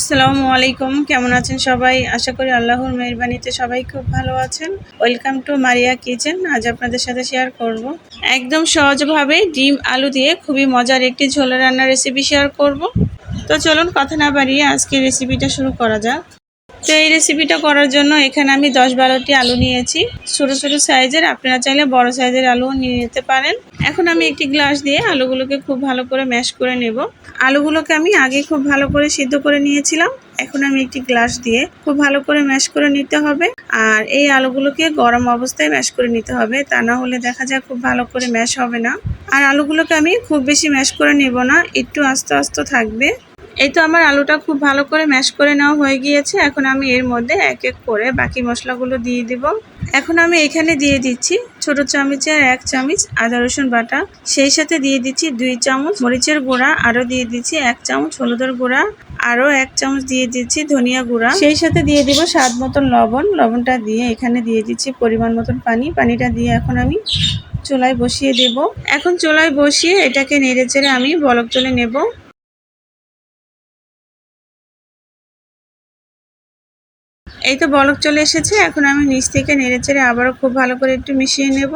আসসালামু আলাইকুম, কেমন আছেন সবাই? আশা করি আল্লাহর মেহেরবানিতে সবাই খুব ভালো আছেন। Welcome to Maria kitchen. আজ আপনাদের সাথে শেয়ার করব একদম সহজভাবে ডিম আলু দিয়ে খুবই মজার একটি ঝোল রান্নার রেসিপি শেয়ার করব। তো চলুন কথা না বাড়িয়ে আজকে রেসিপিটা শুরু করা যাক। তো এই রেসিপিটা করার জন্য এখানে আমি 10-12টি আলু নিয়েছি, ছোট ছোট সাইজের। আপনারা চাইলে বড় সাইজের আলুও নিয়ে নিতে পারেন। এখন আমি একটি গ্লাস দিয়ে আলুগুলোকে খুব ভালো করে ম্যাশ করে নেব। আলুগুলোকে আমি আগে খুব ভালো করে সিদ্ধ করে নিয়েছিলাম। এখন আমি একটি গ্লাস দিয়ে খুব ভালো করে ম্যাশ করে নিতে হবে। আর এই আলুগুলোকে গরম অবস্থায় ম্যাশ করে নিতে হবে, তা না হলে দেখা যায় খুব ভালো করে ম্যাশ হবে না। আর আলুগুলোকে আমি খুব বেশি ম্যাশ করে নেব না, একটু আস্তে আস্তে থাকবে। এই তো আমার আলুটা খুব ভালো করে ম্যাশ করে নেওয়া হয়ে গিয়েছে। এখন আমি এর মধ্যে এক এক করে বাকি মশলাগুলো দিয়ে দিব। এখন আমি এখানে দিয়ে দিচ্ছি ছোট চামচের 1 চামচ আদা রসুন বাটা, সেই সাথে দিয়ে দিচ্ছি 2 চামচ মরিচের গুঁড়া, আরও দিয়ে দিচ্ছি 1 চামচ হলুদের গুঁড়া, আরও 1 চামচ দিয়ে দিচ্ছি ধনিয়া গুঁড়া, সেই সাথে দিয়ে দিব স্বাদ মতন লবণ। লবণটা দিয়ে এখানে দিয়ে দিচ্ছি পরিমাণ মতন পানি। পানিটা দিয়ে এখন আমি চুলায় বসিয়ে দেব। এখন চুলায় বসিয়ে এটাকে নেড়ে চেড়ে আমি বলক তুলে নেব। এই তো বলক চলে এসেছে। এখন আমি নিচ থেকে নেড়েচেড়ে আবারও খুব ভালো করে একটু মিশিয়ে নেব।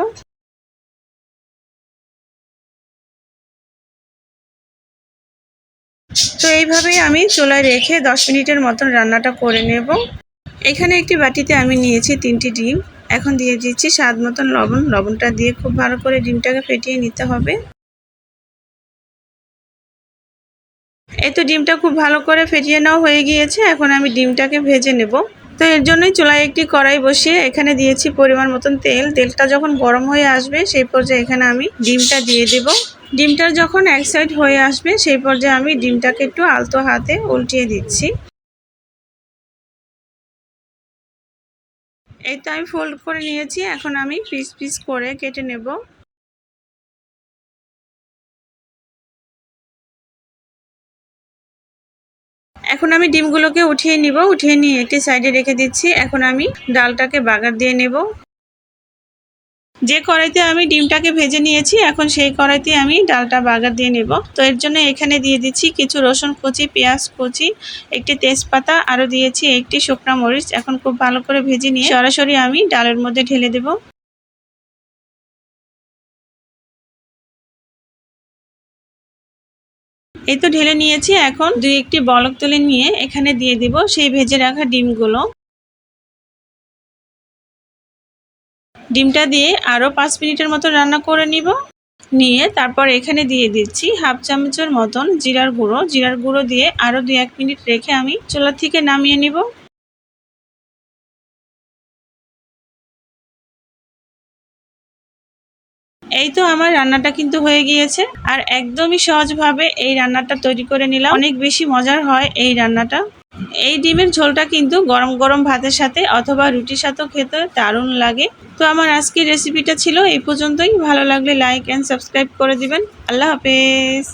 তো এইভাবেই আমি চুলায় রেখে 10 মিনিটের মতন রান্নাটা করে নেব। এখানে একটি বাটিতে আমি নিয়েছি 3টি ডিম। এখন দিয়ে দিচ্ছি স্বাদ মতন লবণ। লবণটা দিয়ে খুব ভালো করে ডিমটাকে ফেটিয়ে নিতে হবে। এই তো ডিমটা খুব ভালো করে ফেটিয়ে নেওয়া হয়ে গিয়েছে। এখন আমি ডিমটাকে ভেজে নেব। তো এর জন্যই চুলায় একটি কড়াই বসিয়ে এখানে দিয়েছি পরিমাণ মতন তেল। তেলটা যখন গরম হয়ে আসবে সেই পর্যায়ে এখানে আমি ডিমটা দিয়ে দেব। ডিমটার যখন এক সাইড হয়ে আসবে সেই পর্যায়ে আমি ডিমটাকে একটু আলতো হাতে উল্টিয়ে দিচ্ছি। এই তো আমি ফোল্ড করে নিয়েছি। এখন আমি পিস পিস করে কেটে নেব। এখন আমি ডিমগুলোকে উঠিয়ে নিব। উঠিয়ে নিয়ে একটি সাইডে রেখে দিচ্ছি। এখন আমি ডালটাকে বাগার দিয়ে নেব। যে কড়াইতে আমি ডিমটাকে ভেজে নিয়েছি, এখন সেই কড়াইতে আমি ডালটা বাগার দিয়ে নেব। তো এর জন্য এখানে দিয়ে দিচ্ছি কিছু রসুন কুচি, পেঁয়াজ কুচি, একটি তেজপাতা, আরও দিয়েছি একটি শুকনো মরিচ। এখন খুব ভালো করে ভেজে নিয়ে সরাসরি আমি ডালের মধ্যে ঢেলে দেব। এই তো ঢেলে নিয়েছি। এখন 2-1টি বলক তুলে নিয়ে এখানে দিয়ে দিব সেই ভেজে রাখা ডিমগুলো। ডিমটা দিয়ে আরও 5 মিনিটের মতো রান্না করে নিব। নিয়ে তারপর এখানে দিয়ে দিচ্ছি হাফ চামচের মতন জিরার গুঁড়ো। জিরার গুঁড়ো দিয়ে আরও 2-1 মিনিট রেখে আমি চুলা থেকে নামিয়ে নিব। এই তো আমার রান্নাটা কিন্তু হয়ে গিয়েছে। আর একদমই সহজভাবে এই রান্নাটা তৈরি করে নিলাম। অনেক বেশি মজার হয় এই রান্নাটা। এই ডিমের ঝোলটা কিন্তু গরম গরম ভাতের সাথে অথবা রুটির সাথেও খেতে দারুণ লাগে। তো আমার আজকের রেসিপিটা ছিল এই পর্যন্তই। ভালো লাগলে লাইক অ্যান্ড সাবস্ক্রাইব করে দিবেন। আল্লাহ হাফেজ।